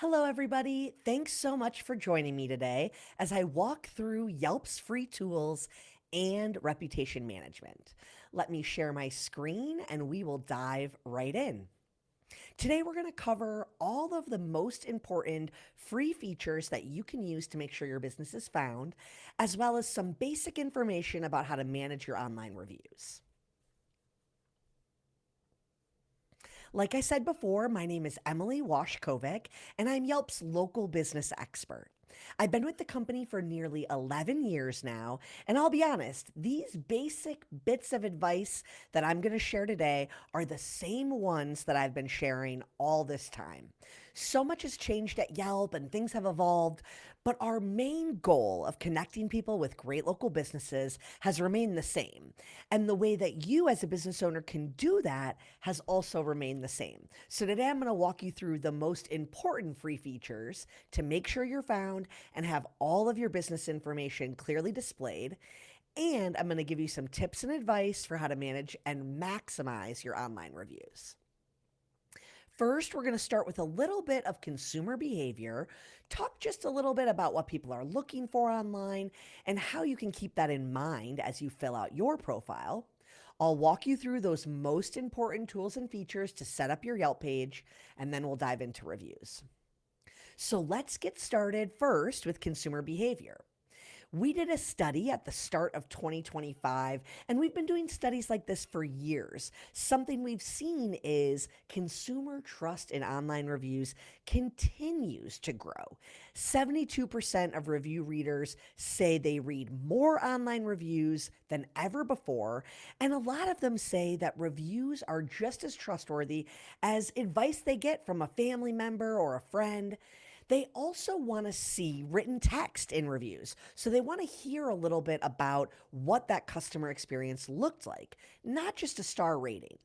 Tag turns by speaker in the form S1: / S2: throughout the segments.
S1: Hello, everybody. Thanks so much for joining me today as I walk through Yelp's free tools and reputation management. Let me share my screen and we will dive right in. Today, we're going to cover all of the most important free features that you can use to make sure your business is found, as well as some basic information about how to manage your online reviews. Like I said before, my name is Emily Washcovick, and I'm Yelp's local business expert. I've been with the company for nearly 11 years now, and I'll be honest, these basic bits of advice that I'm going to share today are the same ones that I've been sharing all this time. So much has changed at Yelp and things have evolved, but our main goal of connecting people with great local businesses has remained the same. And the way that you as a business owner can do that has also remained the same. So today I'm going to walk you through the most important free features to make sure you're found and have all of your business information clearly displayed. And I'm going to give you some tips and advice for how to manage and maximize your online reviews. First, we're going to start with a little bit of consumer behavior, talk just a little bit about what people are looking for online and how you can keep that in mind as you fill out your profile. I'll walk you through those most important tools and features to set up your Yelp page, and then we'll dive into reviews. So let's get started first with consumer behavior. We did a study at the start of 2025, and we've been doing studies like this for years. Something we've seen is consumer trust in online reviews continues to grow. 72% of review readers say they read more online reviews than ever before, and a lot of them say that reviews are just as trustworthy as advice they get from a family member or a friend. They also want to see written text in reviews. So they want to hear a little bit about what that customer experience looked like, not just a star rating.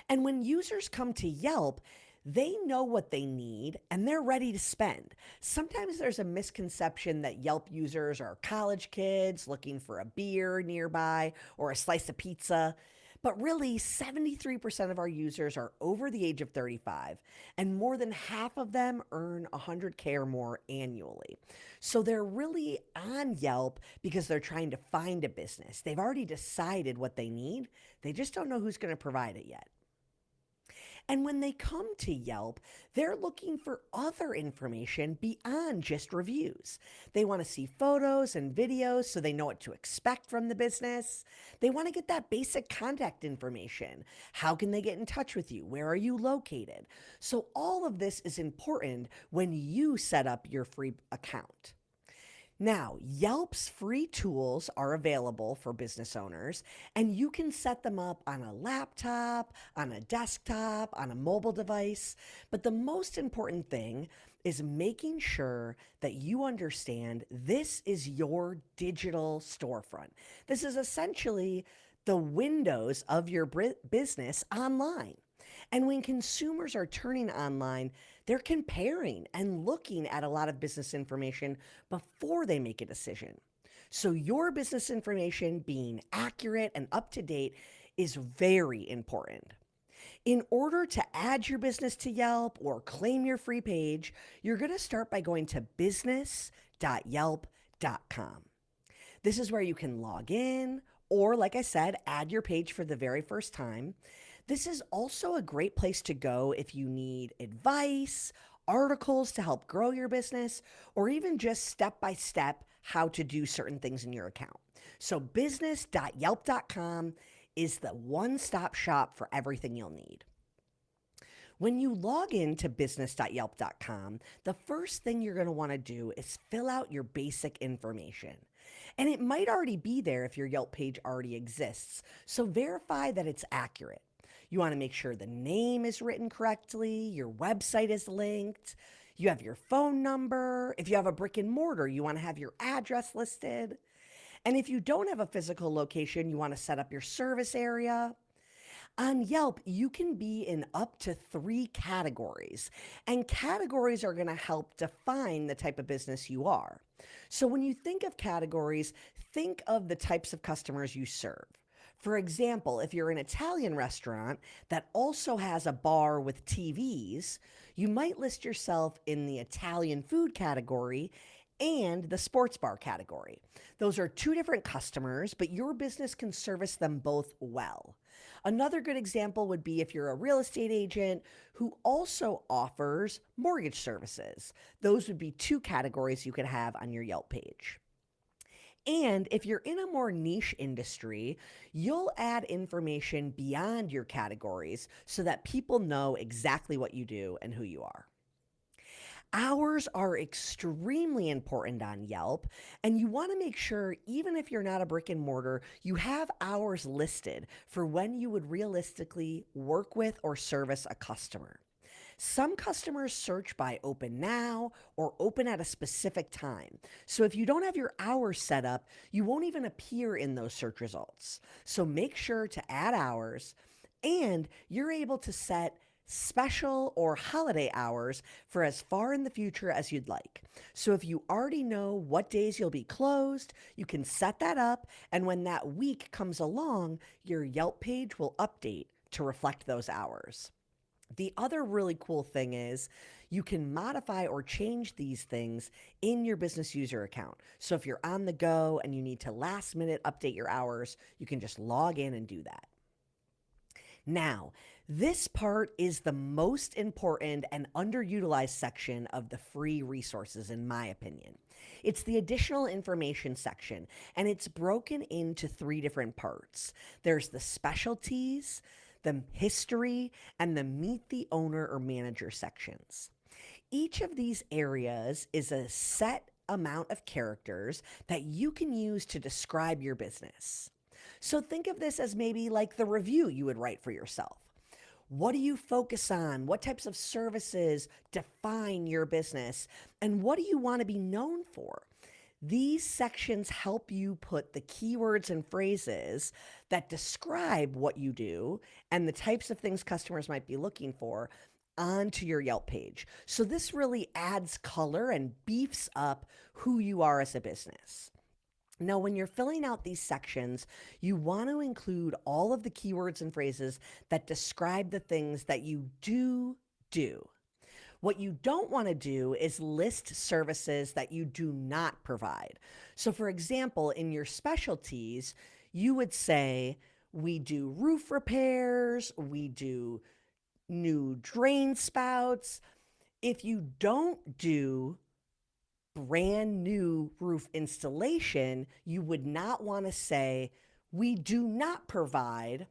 S1: And when users come to Yelp, they know what they need and they're ready to spend. Sometimes there's a misconception that Yelp users are college kids looking for a beer nearby or a slice of pizza. But really, 73% of our users are over the age of 35, and more than half of them earn 100K or more annually. So they're really on Yelp because they're trying to find a business. They've already decided what they need, they just don't know who's going to provide it yet. And when they come to Yelp, they're looking for other information beyond just reviews. They want to see photos and videos so they know what to expect from the business. They want to get that basic contact information. How can they get in touch with you? Where are you located? So all of this is important when you set up your free account. Now, Yelp's free tools are available for business owners, and you can set them up on a laptop, on a desktop, on a mobile device. But the most important thing is making sure that you understand this is your digital storefront. This is essentially the windows of your business online. And when consumers are turning online, they're comparing and looking at a lot of business information before they make a decision. So, your business information being accurate and up to date is very important. In order to add your business to Yelp or claim your free page, you're going to start by going to business.yelp.com. This is where you can log in or, like I said, add your page for the very first time. This is also a great place to go if you need advice, articles to help grow your business, or even just step by step how to do certain things in your account. So, business.yelp.com is the one stop shop for everything you'll need. When you log into business.yelp.com, the first thing you're going to want to do is fill out your basic information. And it might already be there if your Yelp page already exists, so verify that it's accurate. You want to make sure the name is written correctly, your website is linked, you have your phone number. If you have a brick and mortar, you want to have your address listed. And if you don't have a physical location, you want to set up your service area. On Yelp, you can be in up to 3 categories, and categories are going to help define the type of business you are. So when you think of categories, think of the types of customers you serve. For example, if you're an Italian restaurant that also has a bar with TVs, You might list yourself in the Italian food category and the sports bar category. Those are two different customers, but your business can service them both well. Another good example would be if you're a real estate agent who also offers mortgage services. Those would be two categories you could have on your Yelp page. And if you're in a more niche industry, you'll add information beyond your categories so that people know exactly what you do and who you are. Hours are extremely important on Yelp, and you want to make sure, even if you're not a brick and mortar, you have hours listed for when you would realistically work with or service a customer. Some customers search by open now or open at a specific time. So if you don't have your hours set up, you won't even appear in those search results. So make sure to add hours, and you're able to set special or holiday hours for as far in the future as you'd like. So if you already know what days you'll be closed, you can set that up, and when that week comes along, your Yelp page will update to reflect those hours. The other really cool thing is you can modify or change these things in your business user account. So if you're on the go and you need to last minute update your hours, you can just log in and do that. Now, this part is the most important and underutilized section of the free resources, in my opinion. It's the additional information section, and it's broken into three different parts. There's the specialties, the history, and the meet the owner or manager sections. Each of these areas is a set amount of characters that you can use to describe your business. So think of this as maybe like the review you would write for yourself. What do you focus on? What types of services define your business? And what do you want to be known for? These sections help you put the keywords and phrases that describe what you do and the types of things customers might be looking for onto your Yelp page. So this really adds color and beefs up who you are as a business. Now, when you're filling out these sections, you want to include all of the keywords and phrases that describe the things that you do. What you don't want to do is list services that you do not provide. So, for example, in your specialties, you would say, we do roof repairs, we do new drain spouts. If you don't do brand new roof installation, you would not want to say, we do not provide.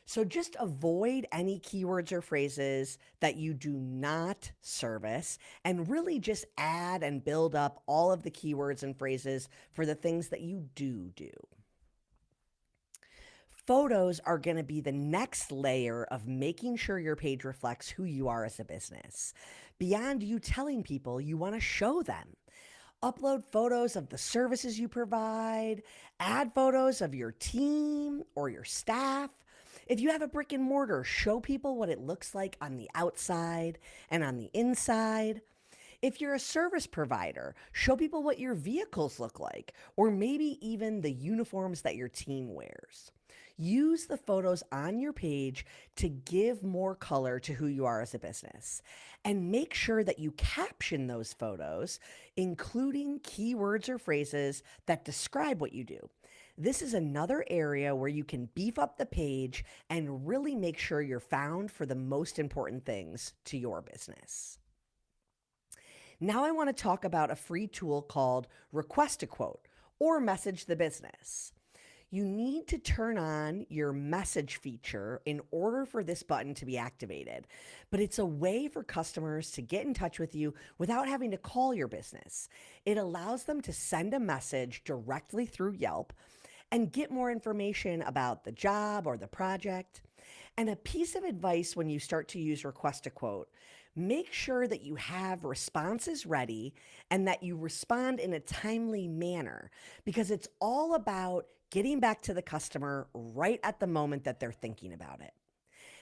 S1: So just avoid any keywords or phrases that you do not service, and really just add and build up all of the keywords and phrases for the things that you do. Photos are going to be the next layer of making sure your page reflects who you are as a business. Beyond you telling people, you want to show them. Upload photos of the services you provide, add photos of your team or your staff. If you have a brick and mortar, show people what it looks like on the outside and on the inside. If you're a service provider, show people what your vehicles look like, or maybe even the uniforms that your team wears. Use the photos on your page to give more color to who you are as a business. And make sure that you caption those photos, including keywords or phrases that describe what you do. This is another area where you can beef up the page and really make sure you're found for the most important things to your business. Now I want to talk about a free tool called Request a Quote or Message the Business. You need to turn on your message feature in order for this button to be activated, but it's a way for customers to get in touch with you without having to call your business. It allows them to send a message directly through Yelp and get more information about the job or the project. And a piece of advice when you start to use Request a Quote: make sure that you have responses ready and that you respond in a timely manner, because it's all about getting back to the customer right at the moment that they're thinking about it.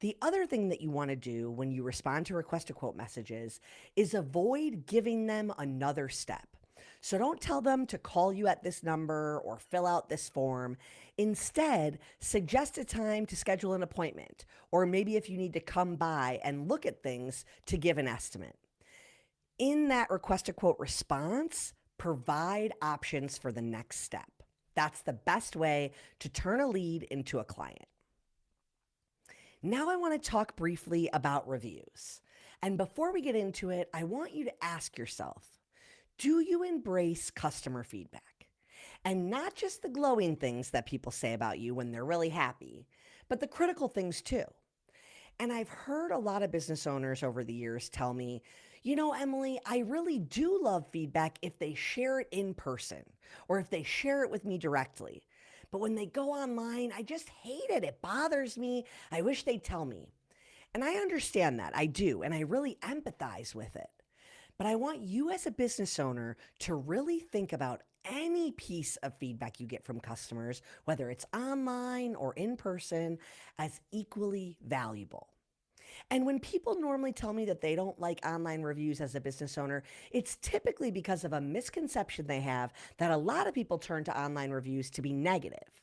S1: The other thing that you want to do when you respond to Request a Quote messages is avoid giving them another step. So don't tell them to call you at this number or fill out this form. Instead, suggest a time to schedule an appointment, or maybe if you need to come by and look at things to give an estimate. In that request a quote response, provide options for the next step. That's the best way to turn a lead into a client. Now I want to talk briefly about reviews. And before we get into it, I want you to ask yourself, do you embrace customer feedback? And not just the glowing things that people say about you when they're really happy, but the critical things too. And I've heard a lot of business owners over the years tell me, Emily, I really do love feedback if they share it in person or if they share it with me directly. But when they go online, I just hate it. It bothers me. I wish they'd tell me. And I understand that. I do. And I really empathize with it. But I want you as a business owner to really think about any piece of feedback you get from customers, whether it's online or in person, as equally valuable. And when people normally tell me that they don't like online reviews as a business owner, it's typically because of a misconception they have that a lot of people turn to online reviews to be negative.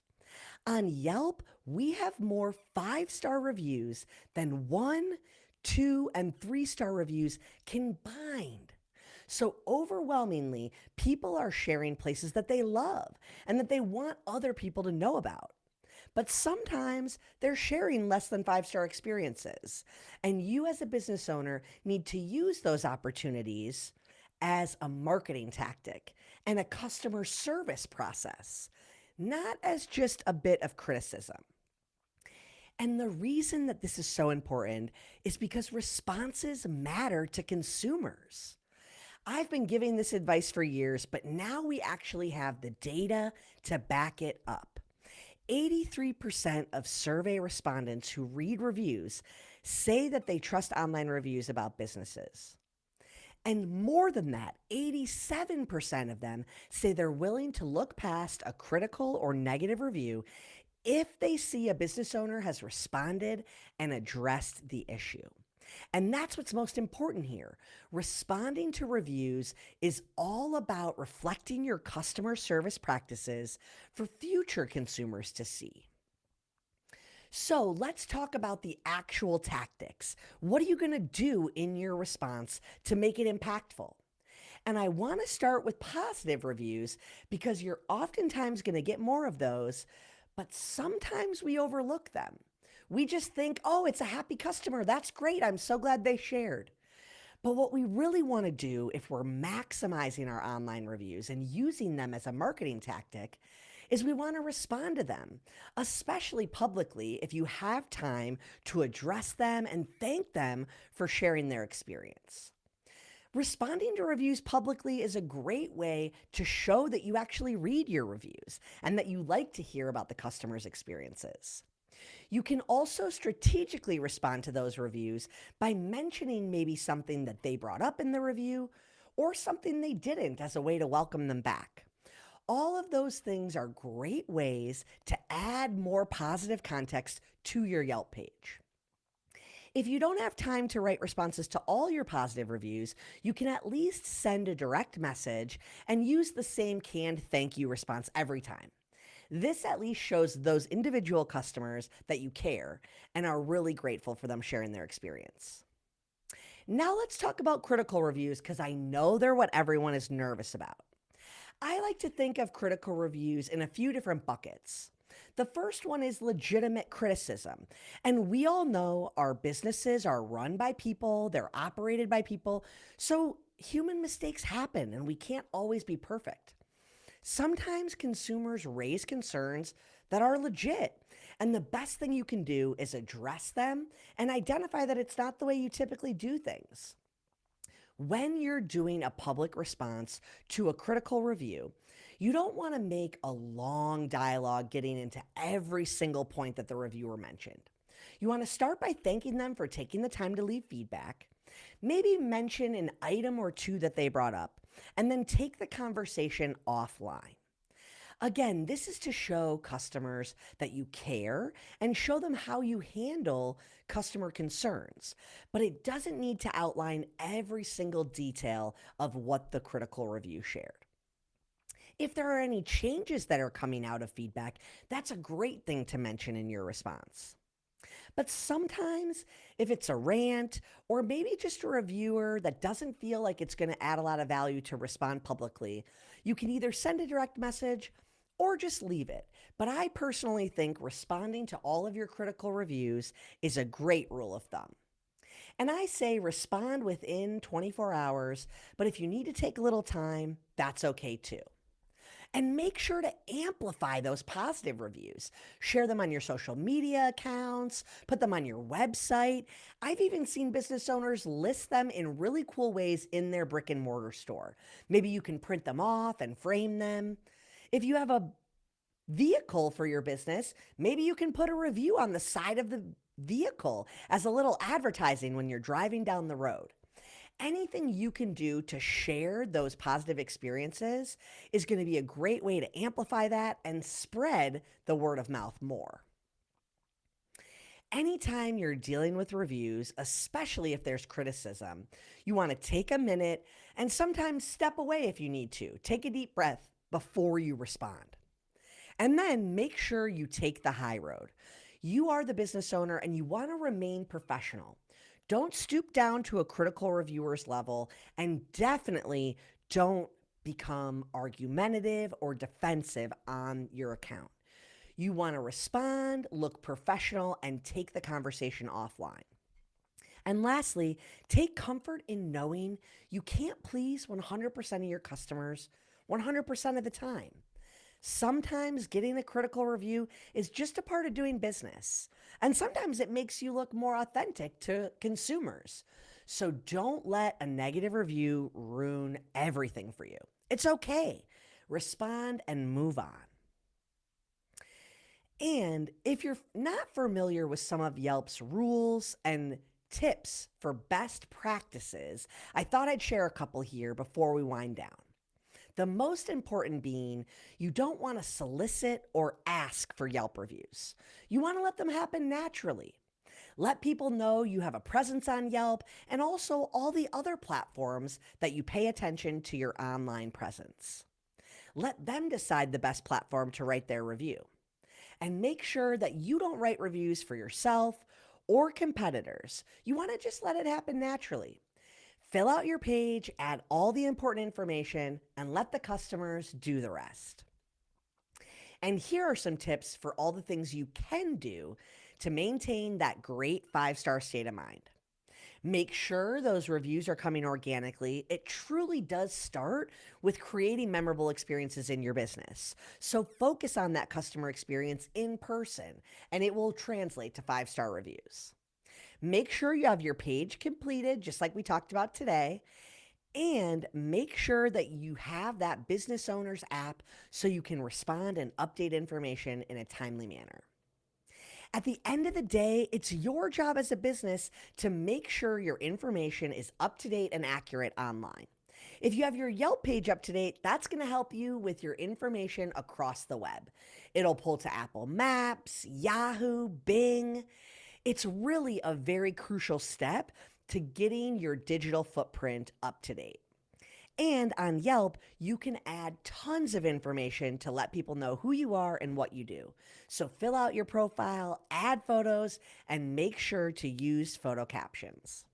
S1: On Yelp, we have more 5-star reviews than 1, 2, and 3-star reviews combined. So overwhelmingly, people are sharing places that they love and that they want other people to know about. But sometimes they're sharing less than 5-star experiences. And you as a business owner need to use those opportunities as a marketing tactic and a customer service process, not as just a bit of criticism. And the reason that this is so important is because responses matter to consumers. I've been giving this advice for years, but now we actually have the data to back it up. 83% of survey respondents who read reviews say that they trust online reviews about businesses. And more than that, 87% of them say they're willing to look past a critical or negative review if they see a business owner has responded and addressed the issue. And that's what's most important here. Responding to reviews is all about reflecting your customer service practices for future consumers to see. So let's talk about the actual tactics. What are you going to do in your response to make it impactful? And I want to start with positive reviews because you're oftentimes going to get more of those, but sometimes we overlook them. We just think, oh, it's a happy customer. That's great. I'm so glad they shared. But what we really want to do if we're maximizing our online reviews and using them as a marketing tactic is we want to respond to them, especially publicly if you have time to address them and thank them for sharing their experience. Responding to reviews publicly is a great way to show that you actually read your reviews and that you like to hear about the customer's experiences. You can also strategically respond to those reviews by mentioning maybe something that they brought up in the review or something they didn't as a way to welcome them back. All of those things are great ways to add more positive context to your Yelp page. If you don't have time to write responses to all your positive reviews, you can at least send a direct message and use the same canned thank you response every time. This at least shows those individual customers that you care and are really grateful for them sharing their experience. Now let's talk about critical reviews because I know they're what everyone is nervous about. I like to think of critical reviews in a few different buckets. The first one is legitimate criticism. And we all know our businesses are run by people, they're operated by people, so human mistakes happen and we can't always be perfect. Sometimes consumers raise concerns that are legit, and the best thing you can do is address them and identify that it's not the way you typically do things. When you're doing a public response to a critical review, you don't want to make a long dialogue getting into every single point that the reviewer mentioned. You want to start by thanking them for taking the time to leave feedback, maybe mention an item or two that they brought up, and then take the conversation offline. Again, this is to show customers that you care and show them how you handle customer concerns. But it doesn't need to outline every single detail of what the critical review shared. If there are any changes that are coming out of feedback, that's a great thing to mention in your response. But sometimes, if it's a rant or maybe just a reviewer that doesn't feel like it's going to add a lot of value to respond publicly, you can either send a direct message or just leave it. But I personally think responding to all of your critical reviews is a great rule of thumb. And I say respond within 24 hours, but if you need to take a little time, that's okay too. And make sure to amplify those positive reviews. Share them on your social media accounts, put them on your website. I've even seen business owners list them in really cool ways in their brick and mortar store. Maybe you can print them off and frame them. If you have a vehicle for your business, maybe you can put a review on the side of the vehicle as a little advertising when you're driving down the road. Anything you can do to share those positive experiences is going to be a great way to amplify that and spread the word of mouth more. Anytime you're dealing with reviews, especially if there's criticism, you want to take a minute and sometimes step away if you need to. Take a deep breath before you respond. And then make sure you take the high road. You are the business owner and you want to remain professional. Don't stoop down to a critical reviewer's level, and definitely don't become argumentative or defensive on your account. You want to respond, look professional, and take the conversation offline. And lastly, take comfort in knowing you can't please 100% of your customers 100% of the time. Sometimes getting a critical review is just a part of doing business. And sometimes it makes you look more authentic to consumers. So don't let a negative review ruin everything for you. It's okay. Respond and move on. And if you're not familiar with some of Yelp's rules and tips for best practices, I thought I'd share a couple here before we wind down. The most important being, you don't want to solicit or ask for Yelp reviews. You want to let them happen naturally. Let people know you have a presence on Yelp and also all the other platforms that you pay attention to your online presence. Let them decide the best platform to write their review. And make sure that you don't write reviews for yourself or competitors. You want to just let it happen naturally. Fill out your page, add all the important information, and let the customers do the rest. And here are some tips for all the things you can do to maintain that great 5-star state of mind. Make sure those reviews are coming organically. It truly does start with creating memorable experiences in your business. So focus on that customer experience in person, and it will translate to 5-star reviews. Make sure you have your page completed, just like we talked about today, and make sure that you have that business owner's app so you can respond and update information in a timely manner. At the end of the day, it's your job as a business to make sure your information is up to date and accurate online. If you have your Yelp page up to date, that's going to help you with your information across the web. It'll pull to Apple Maps, Yahoo, Bing. It's really a very crucial step to getting your digital footprint up to date. And on Yelp, you can add tons of information to let people know who you are and what you do. So fill out your profile, add photos, and make sure to use photo captions.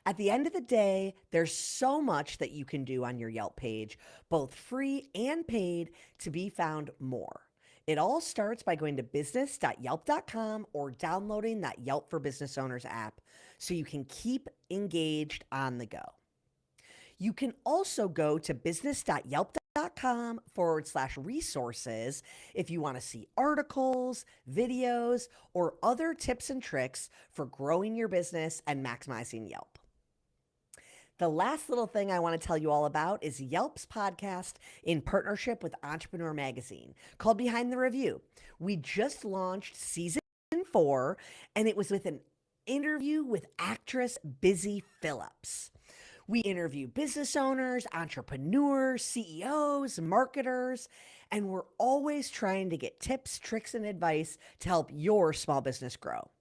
S1: At the end of the day, there's so much that you can do on your Yelp page, both free and paid, to be found more. It all starts by going to business.yelp.com or downloading that Yelp for Business Owners app so you can keep engaged on the go. You can also go to business.yelp.com/resources if you want to see articles, videos, or other tips and tricks for growing your business and maximizing Yelp. The last little thing I want to tell you all about is Yelp's podcast in partnership with Entrepreneur Magazine called Behind the Review. We just launched season 4, and it was with an interview with actress Busy Phillips. We interview business owners, entrepreneurs, CEOs, marketers, and we're always trying to get tips, tricks, and advice to help your small business grow.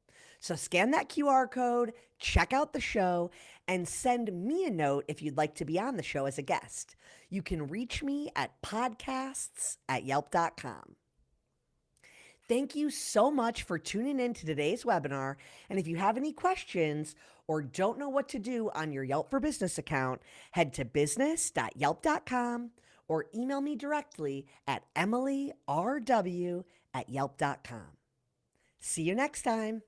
S1: So scan that QR code, check out the show, and send me a note if you'd like to be on the show as a guest. You can reach me at podcasts@yelp.com. Thank you so much for tuning in to today's webinar. And if you have any questions or don't know what to do on your Yelp for Business account, head to business.yelp.com or email me directly at emilyrw@yelp.com. See you next time.